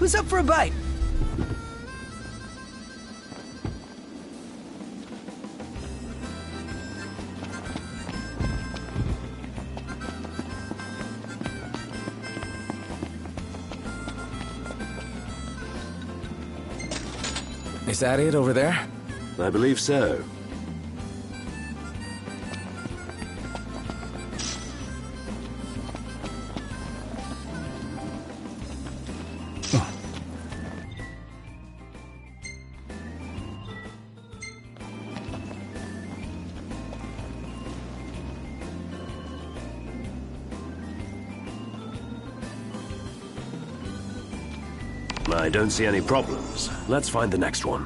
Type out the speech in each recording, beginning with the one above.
Who's up for a bite? Is that it over there? I believe so. I don't see any problems. Let's find the next one.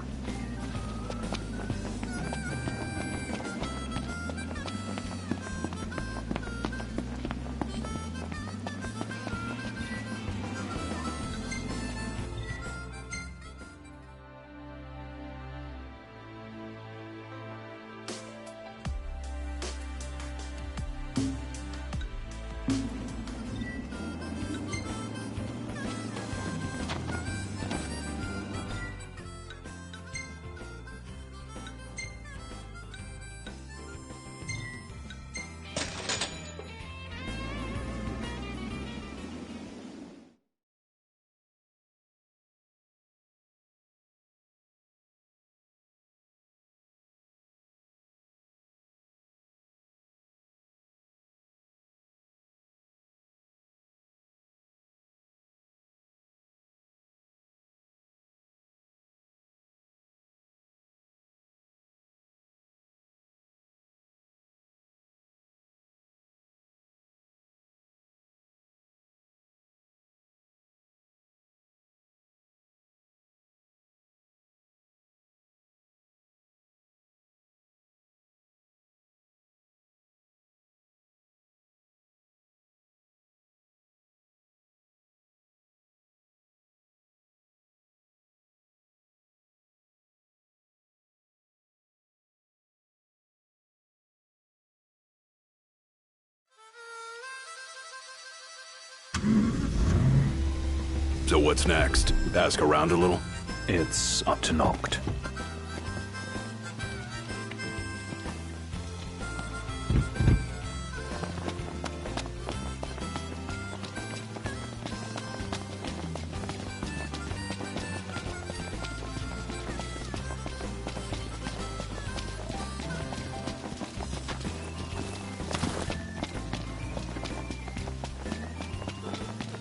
So what's next? Ask around a little? It's up to Noct.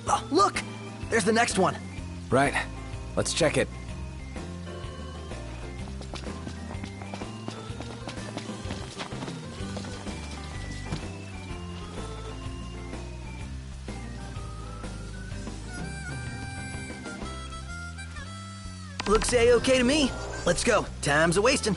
Oh, look! There's the next one. Right. Let's check it. Looks A-okay to me. Let's go. Time's a-wasting.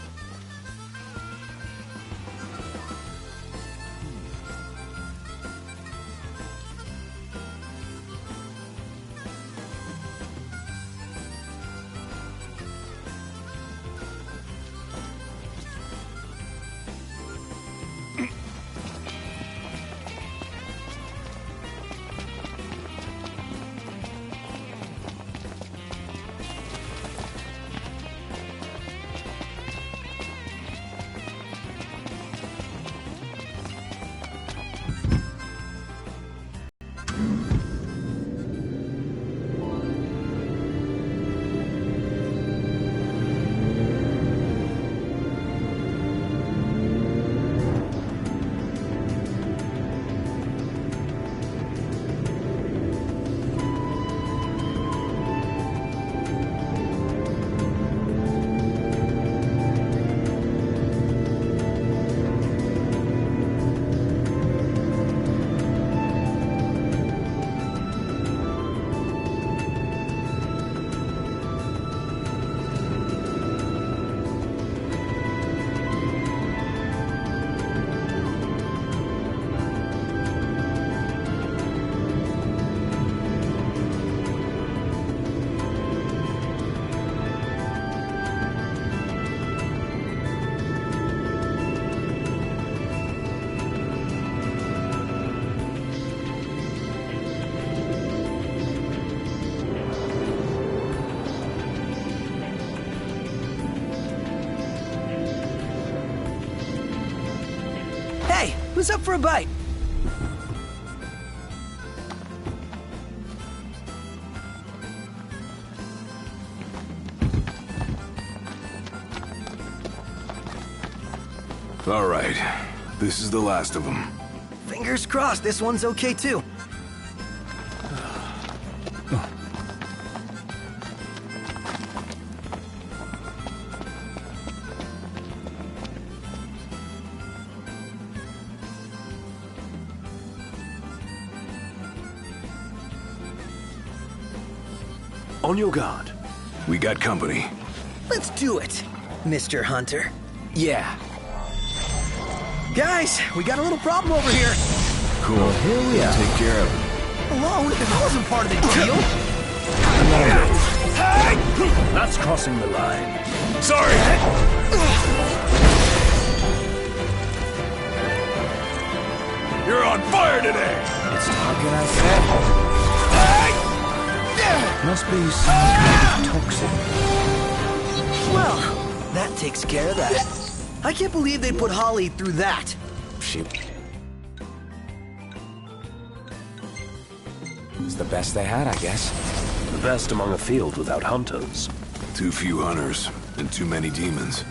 Who's up for a bite? All right. This is the last of them. Fingers crossed this one's okay too. On your guard. We got company. Let's do it, Mr. Hunter. Yeah. Guys, we got a little problem over here. Cool. Here we are. Take care of it. Alone? That wasn't part of the deal. That's crossing the line. Sorry! You're on fire today! It's talking, I said. Must be some kind of toxin. Well, that takes care of that. I can't believe they put Holly through that. She... It's the best they had, I guess. The best among a field without hunters. Too few hunters, and too many demons.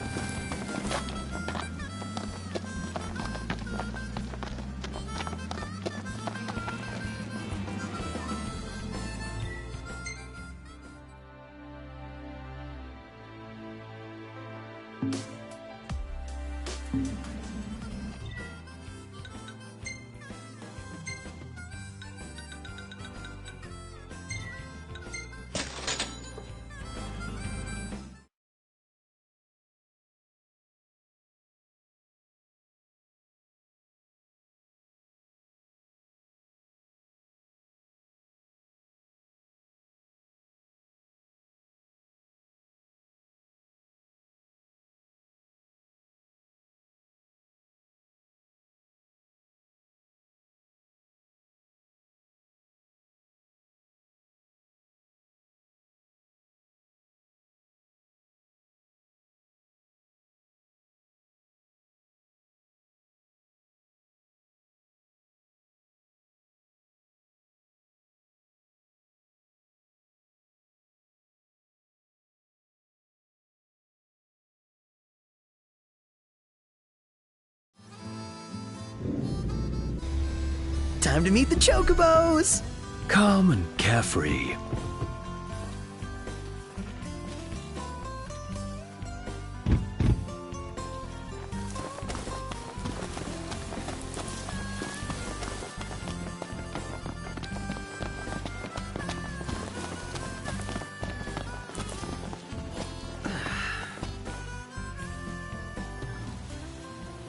Time to meet the Chocobos! Calm and carefree.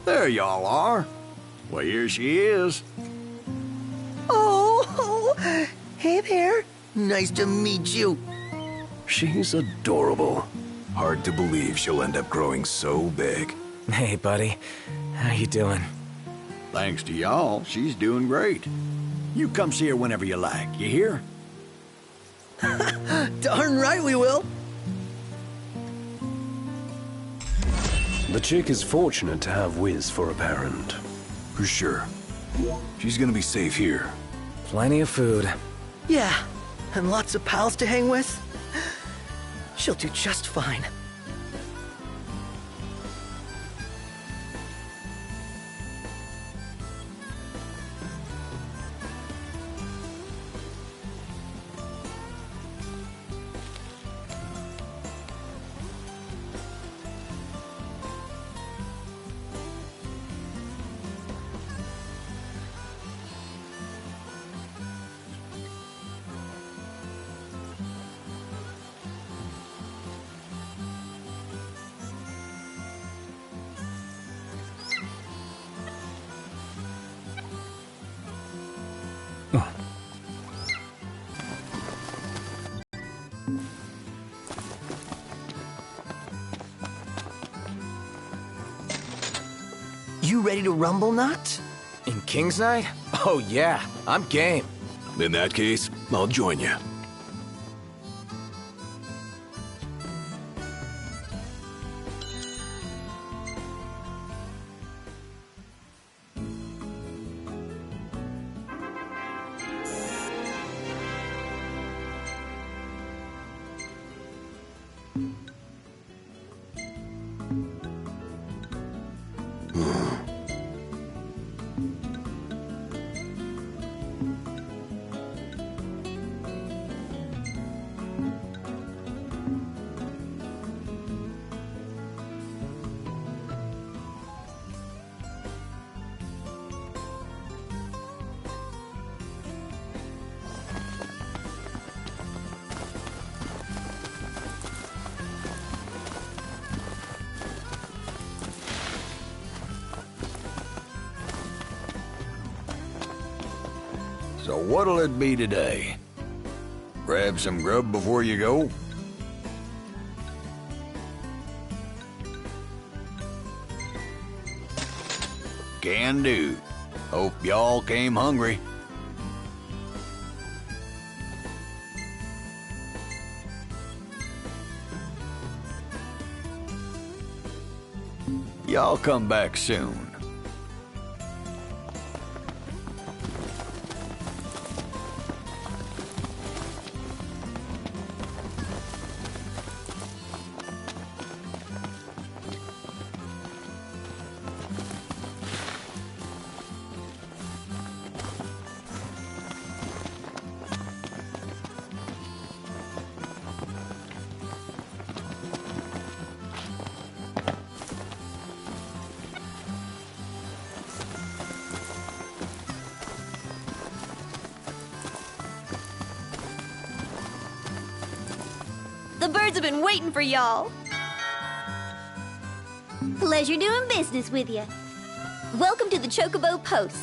There y'all are. Well, here she is. Oh, hey there. Nice to meet you. She's adorable. Hard to believe she'll end up growing so big. Hey, buddy. How you doing? Thanks to y'all, she's doing great. You come see her whenever you like, you hear? Darn right we will. The chick is fortunate to have Wiz for a parent. For sure. She's gonna be safe here. Plenty of food. Yeah, and lots of pals to hang with. She'll do just fine. You ready to rumble, Not? In King's Night? Oh, yeah. I'm game. In that case, I'll join you. So what'll it be today? Grab some grub before you go? Can do. Hope y'all came hungry. Y'all come back soon. The birds have been waiting for y'all. Pleasure doing business with you. Welcome to the Chocobo Post.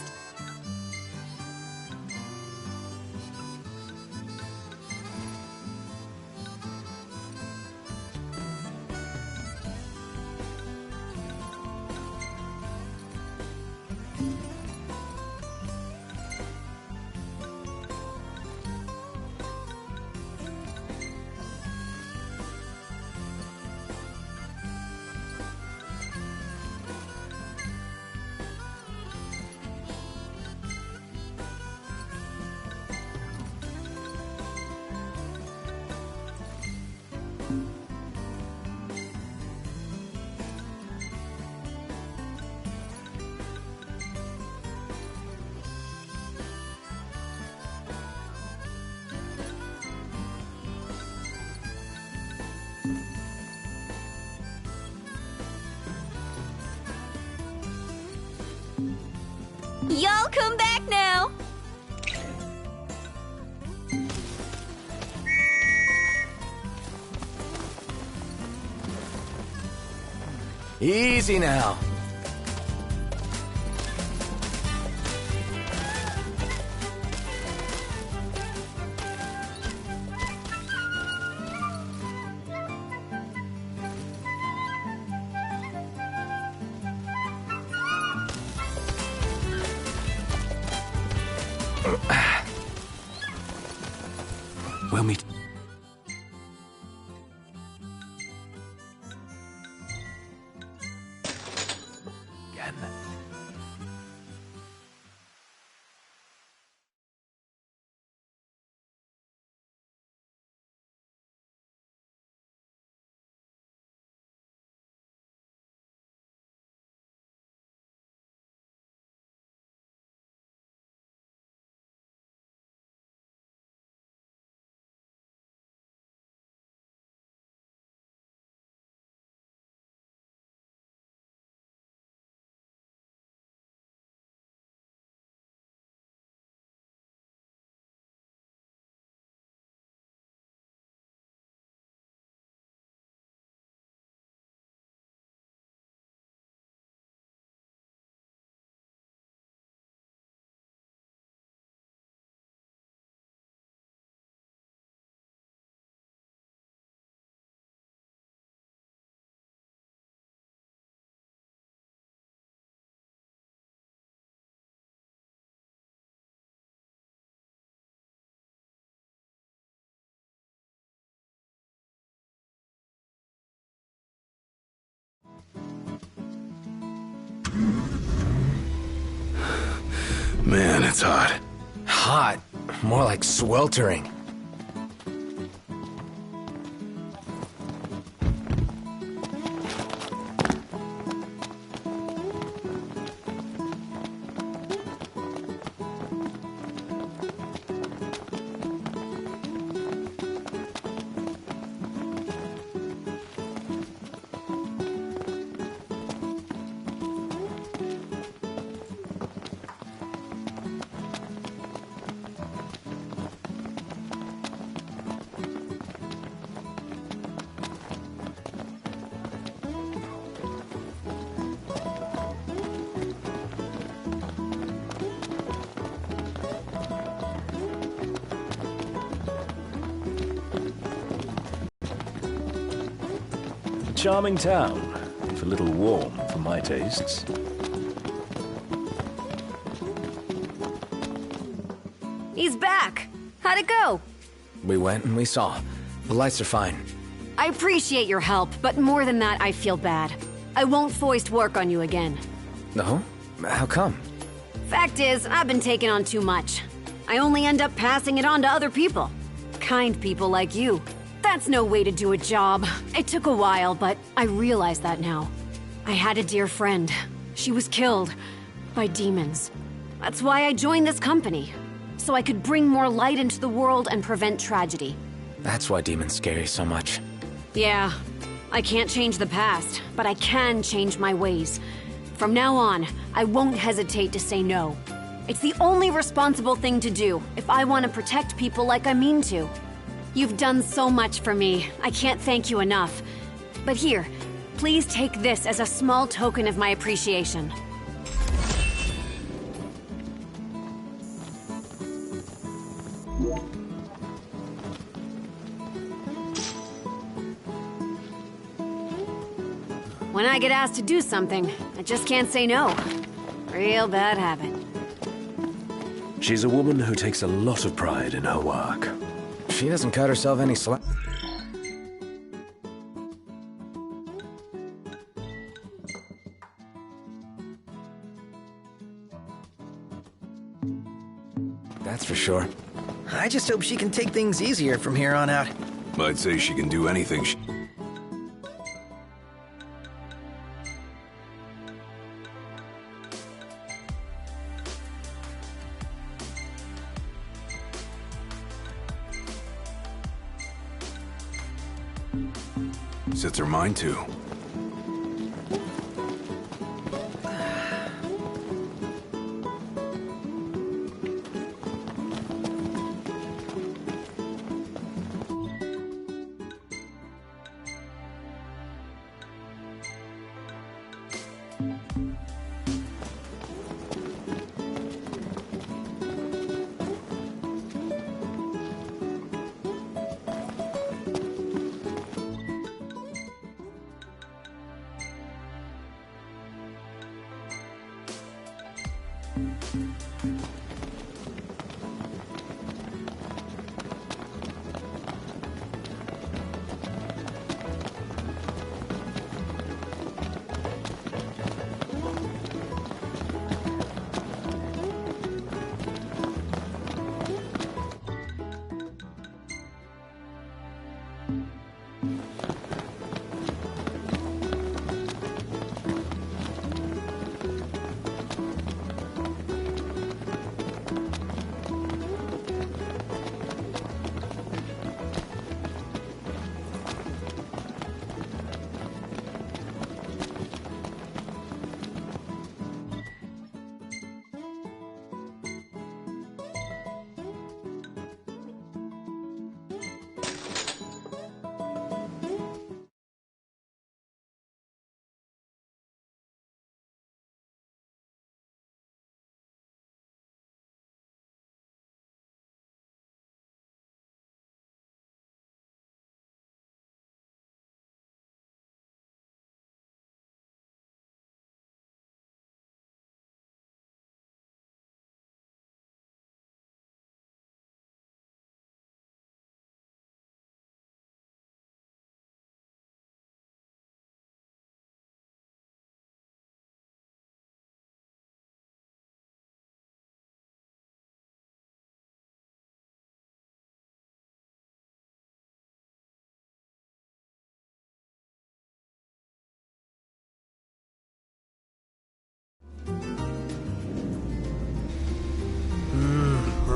Y'all come back now. Easy now. We'll meet. Again. Man, it's hot. Hot. More like sweltering. charming town, if a little warm for my tastes. He's back! How'd it go? We went and we saw. The lights are fine. I appreciate your help, but more than that, I feel bad. I won't foist work on you again. No? How come? Fact is, I've been taking on too much. I only end up passing it on to other people. Kind people like you. That's no way to do a job. It took a while, but I realize that now. I had a dear friend. She was killed by demons. That's why I joined this company. So I could bring more light into the world and prevent tragedy. That's why demons scare you so much. Yeah, I can't change the past, but I can change my ways. From now on, I won't hesitate to say no. It's the only responsible thing to do if I want to protect people like I mean to. You've done so much for me, I can't thank you enough. But here, please take this as a small token of my appreciation. When I get asked to do something, I just can't say no. Real bad habit. She's a woman who takes a lot of pride in her work. She doesn't cut herself any slack. That's for sure. I just hope she can take things easier from here on out. I'd say she can do anything sets her mind to.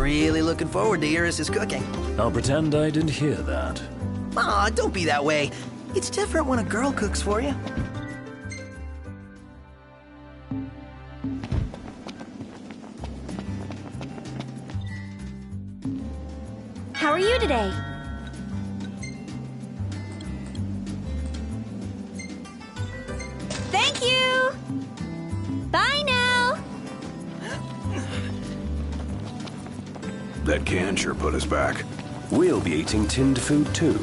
Really looking forward to Iris' cooking. I'll pretend I didn't hear that. Aw, don't be that way. It's different when a girl cooks for you. How are you today? Thank you! Bye now! That can sure put us back. We'll be eating tinned food too.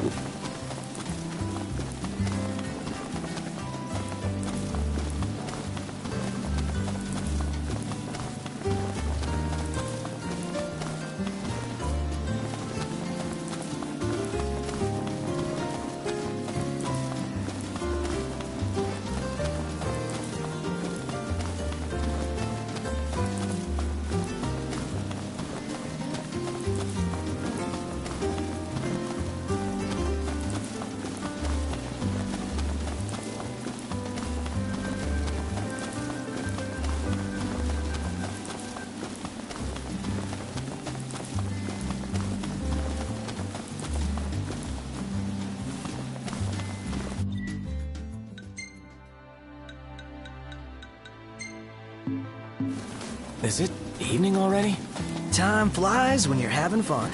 Is it evening already? Time flies when you're having fun.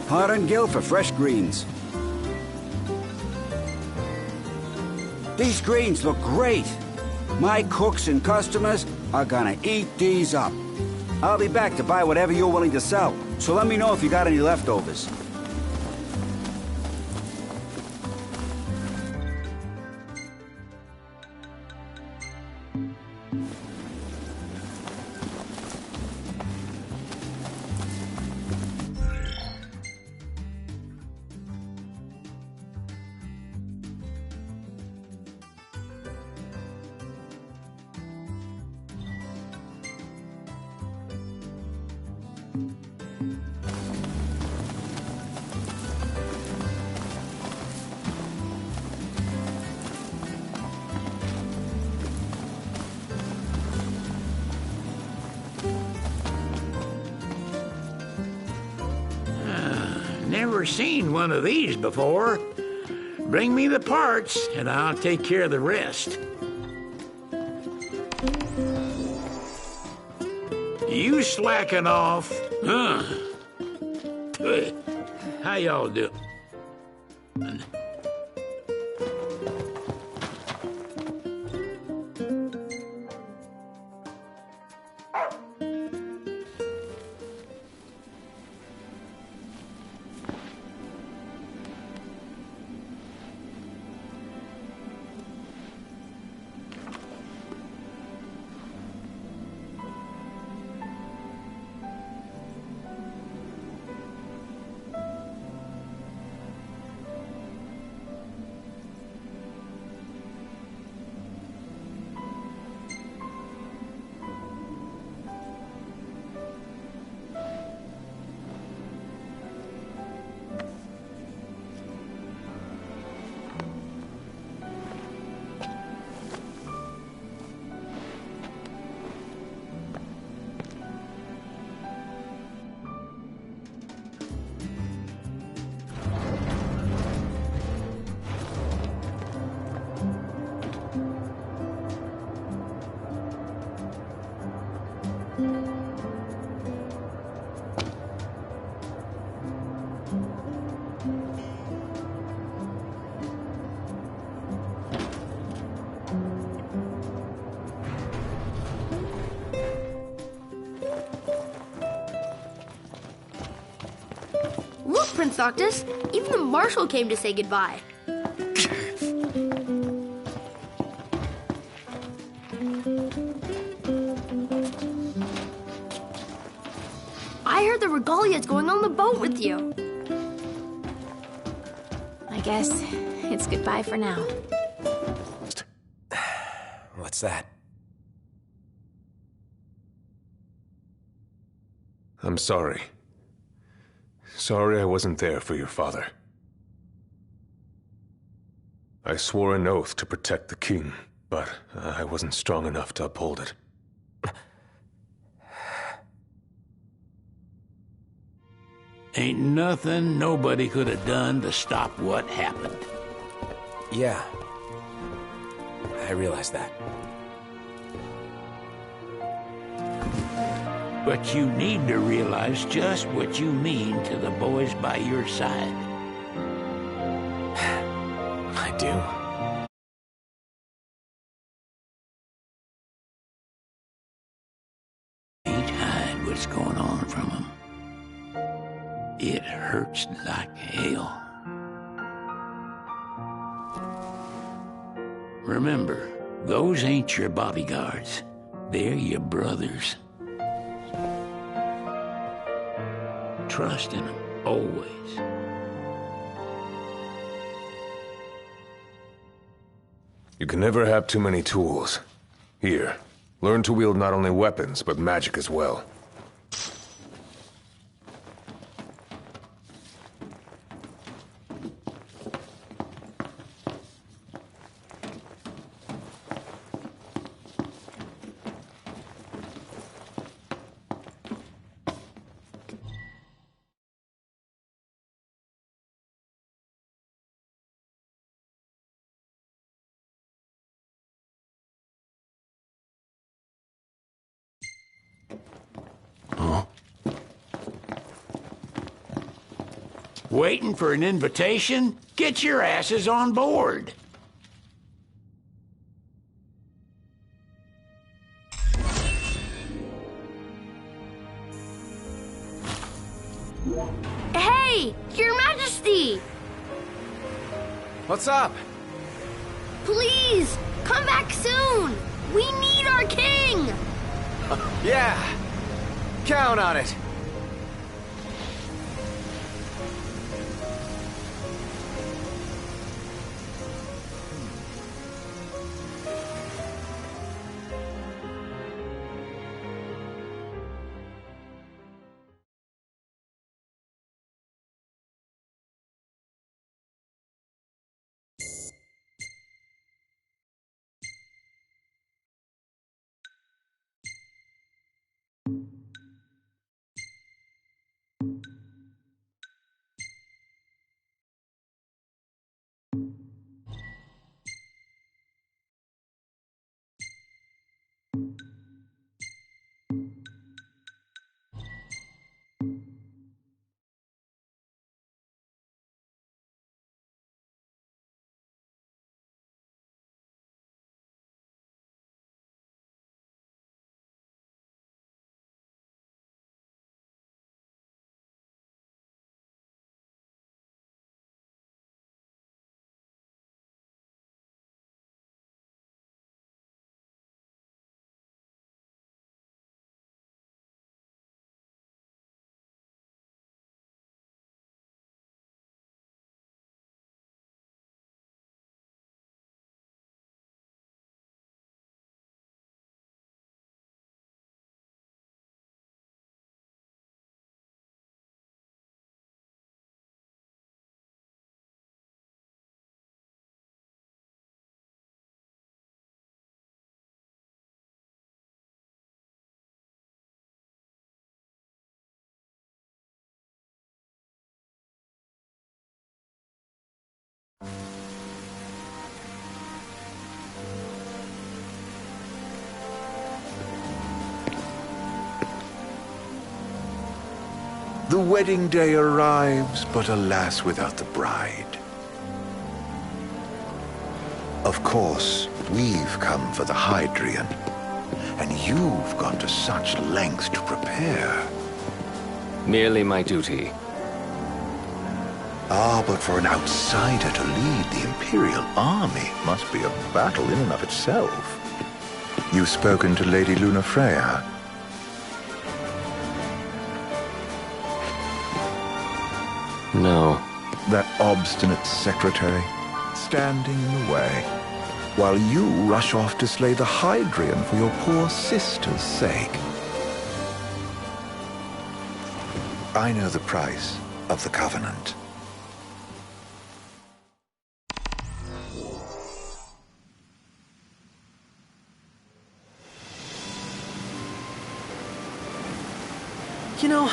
Hot and gill for fresh greens. These greens look great. My cooks and customers are gonna eat these up. I'll be back to buy whatever you're willing to sell, so let me know if you got any leftovers. Never seen one of these before. Bring me the parts, and I'll take care of the rest. You slacking off? Huh? How y'all doing? Look, Prince Octus, even the Marshal came to say goodbye. I heard the Regalia's going on the boat with you. I guess it's goodbye for now. What's that? I'm sorry. Sorry I wasn't there for your father. I swore an oath to protect the king, but I wasn't strong enough to uphold it. Ain't nothing nobody could have done to stop what happened. Yeah. I realize that. But you need to realize just what you mean to the boys by your side. I do. Can't hide what's going on from them. It hurts like hell. Remember, those ain't your bodyguards. They're your brothers. Trust in them, always. You can never have too many tools. Here, learn to wield not only weapons, but magic as well. Huh? Waiting for an invitation? Get your asses on board. Hey, Your Majesty! What's up? Please, come back soon! We need our king! Yeah, count on it. The wedding day arrives, but alas, without the bride. Of course, we've come for the Hydrian, and you've gone to such lengths to prepare. Merely my duty. Ah, but for an outsider to lead the Imperial army must be a battle in and of itself. You've spoken to Lady Lunafreya. No. That obstinate secretary, standing in the way, while you rush off to slay the Hydrian for your poor sister's sake. I know the price of the Covenant. You know,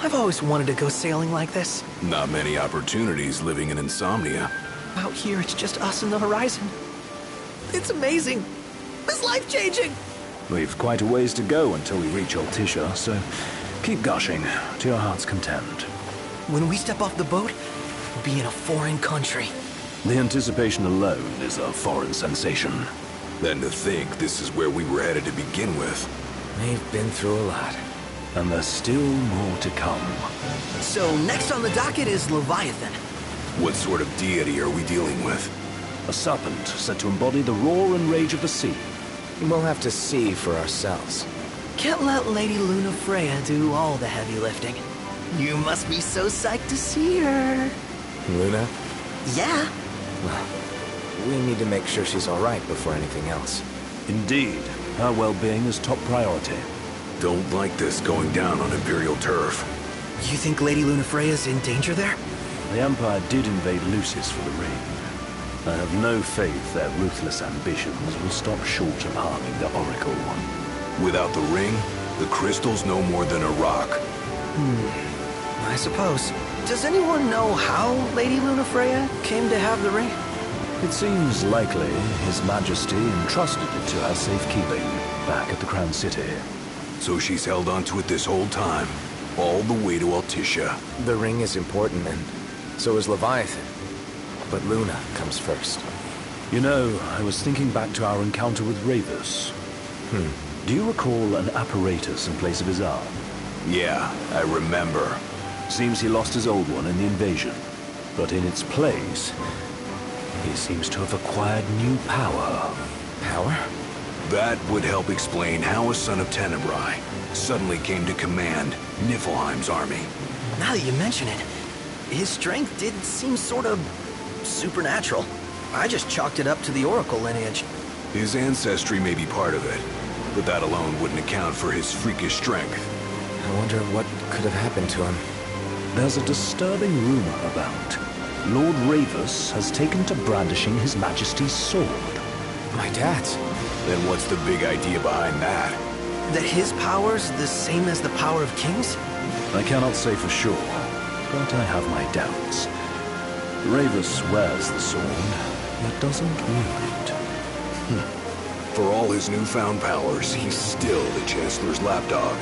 I've always wanted to go sailing like this. Not many opportunities living in Insomnia. Out here, it's just us and the horizon. It's amazing. It's life-changing. We've quite a ways to go until we reach Altisha, so keep gushing to your heart's content. When we step off the boat, we'll be in a foreign country. The anticipation alone is a foreign sensation. Then to think this is where we were headed to begin with. We've been through a lot. And there's still more to come. So next on the docket is Leviathan. What sort of deity are we dealing with? A serpent said to embody the roar and rage of the sea. We'll have to see for ourselves. Can't let Lady Lunafreya do all the heavy lifting. You must be so psyched to see her. Luna? Yeah. Well, we need to make sure she's all right before anything else. Indeed. Her well-being is top priority. Don't like this going down on Imperial turf. You think Lady Lunafreya's in danger there? The Empire did invade Lucis for the ring. I have no faith their ruthless ambitions will stop short of harming the Oracle. Without the ring, the crystal's no more than a rock. I suppose. Does anyone know how Lady Lunafreya came to have the ring? It seems likely His Majesty entrusted it to her safekeeping back at the Crown City. So she's held onto it this whole time, all the way to Altissia. The ring is important, and so is Leviathan. But Luna comes first. You know, I was thinking back to our encounter with Ravus. Do you recall an apparatus in place of his arm? Yeah, I remember. Seems he lost his old one in the invasion. But in its place, he seems to have acquired new power. Power? That would help explain how a son of Tenebrae suddenly came to command Niflheim's army. Now that you mention it, his strength did seem sort of supernatural. I just chalked it up to the Oracle lineage. His ancestry may be part of it, but that alone wouldn't account for his freakish strength. I wonder what could have happened to him. There's a disturbing rumor about Lord Ravus has taken to brandishing His Majesty's sword. My dad's. Then what's the big idea behind that? That his power's the same as the power of kings? I cannot say for sure, but I have my doubts. Ravus wears the sword, yet doesn't wield it. For all his newfound powers, he's still the Chancellor's lapdog,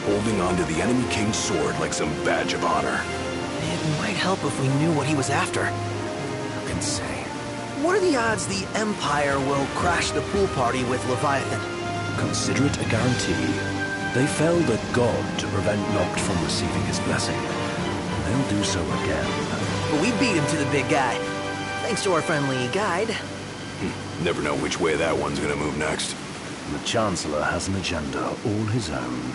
holding onto the enemy king's sword like some badge of honor. It might help if we knew what he was after. Who can say? What are the odds the Empire will crash the pool party with Leviathan? Consider it a guarantee. They felled a god to prevent Noct from receiving his blessing. They'll do so again. But we beat him to the big guy, thanks to our friendly guide. Never know which way that one's gonna move next. The Chancellor has an agenda all his own.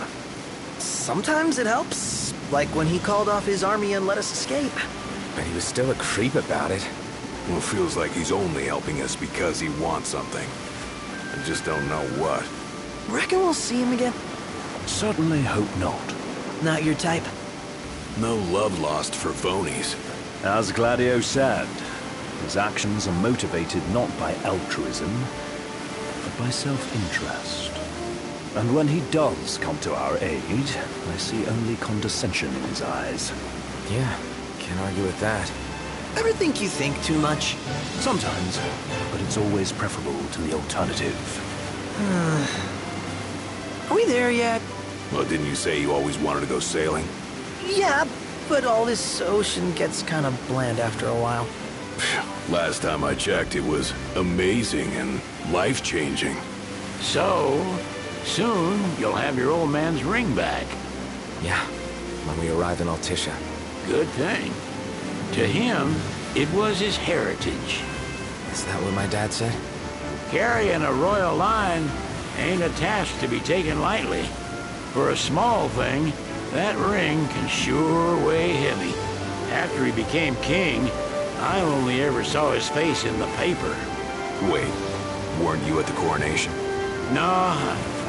Sometimes it helps, like when he called off his army and let us escape. But he was still a creep about it. Well, it feels like he's only helping us because he wants something. I just don't know what. Reckon we'll see him again? Certainly hope not. Not your type? No love lost for phonies. As Gladio said, his actions are motivated not by altruism, but by self-interest. And when he does come to our aid, I see only condescension in his eyes. Yeah, can't argue with that. Ever think you think too much? Sometimes, but it's always preferable to the alternative. Are we there yet? Well, didn't you say you always wanted to go sailing? Yeah, but all this ocean gets kind of bland after a while. Last time I checked, it was amazing and life-changing. So, soon you'll have your old man's ring back. Yeah, when we arrive in Altissia. Good thing. To him, it was his heritage. Is that what my dad said? Carrying a royal line ain't a task to be taken lightly. For a small thing, that ring can sure weigh heavy. After he became king, I only ever saw his face in the paper. Wait, weren't you at the coronation? No,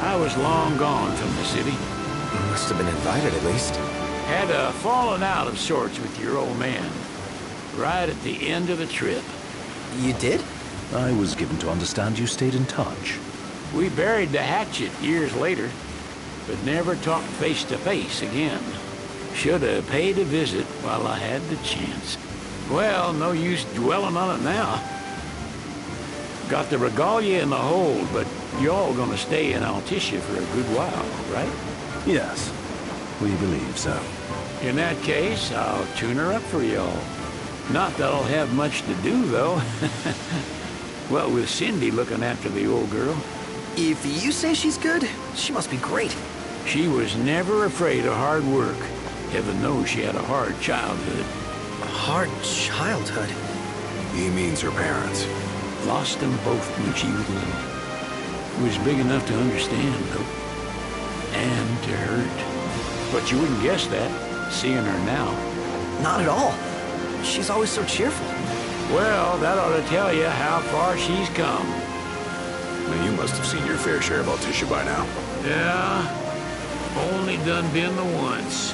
I was long gone from the city. You must have been invited at least. Had a falling out of sorts with your old man. Right at the end of the trip. You did? I was given to understand you stayed in touch. We buried the hatchet years later, but never talked face to face again. Should have paid a visit while I had the chance. Well, no use dwelling on it now. Got the regalia in the hold, but y'all gonna stay in Altissia for a good while, right? Yes, we believe so. In that case, I'll tune her up for y'all. Not that I'll have much to do, though. Well, with Cindy looking after the old girl. If you say she's good, she must be great. She was never afraid of hard work. Heaven knows she had a hard childhood. A hard childhood? He means her parents. Lost them both when she was little. Was big enough to understand, though. And to hurt. But you wouldn't guess that, seeing her now. Not at all. She's always so cheerful. Well, that ought to tell you how far she's come. Now, you must have seen your fair share of Altissia by now. Yeah, only done been the once.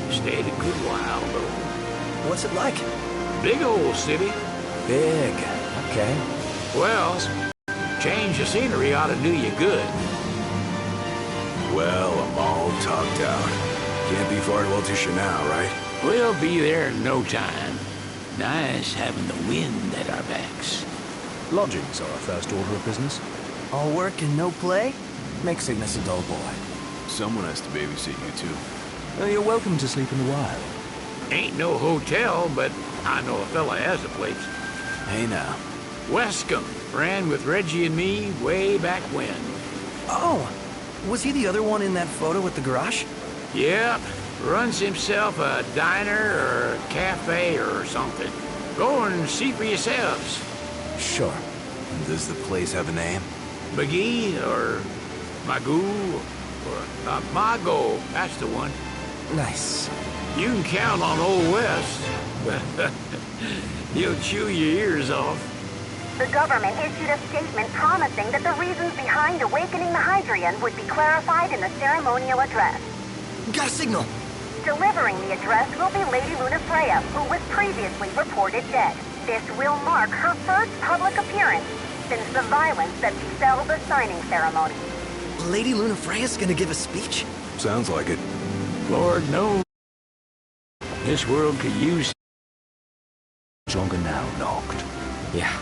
Stayed a good while, though. What's it like? Big old city. Big, okay. Well, change of scenery ought to do you good. Well, I'm all talked out. Can't be far to Altissia now, right? We'll be there in no time. Nice having the wind at our backs. Lodgings are our first order of business. All work and no play? Make Cygnus a dull boy. Someone has to babysit you too. You're welcome to sleep in the wild. Ain't no hotel, but I know a fella has a place. Hey now. Wescombe ran with Reggie and me way back when. Oh, was he the other one in that photo at the garage? Yep, runs himself a diner or a cafe or something. Go and see for yourselves. Sure. Does the place have a name? McGee or Magoo or Mago, that's the one. Nice. You can count on Old West. He'll chew your ears off. The government issued a statement promising that the reasons behind awakening the Hydrian would be clarified in the ceremonial address. Got a signal! Delivering the address will be Lady Lunafreya, who was previously reported dead. This will mark her first public appearance since the violence that befell the signing ceremony. Lady Lunafreya's gonna give a speech? Sounds like it. Lord knows. This world could use... Longer now, Noct. Yeah.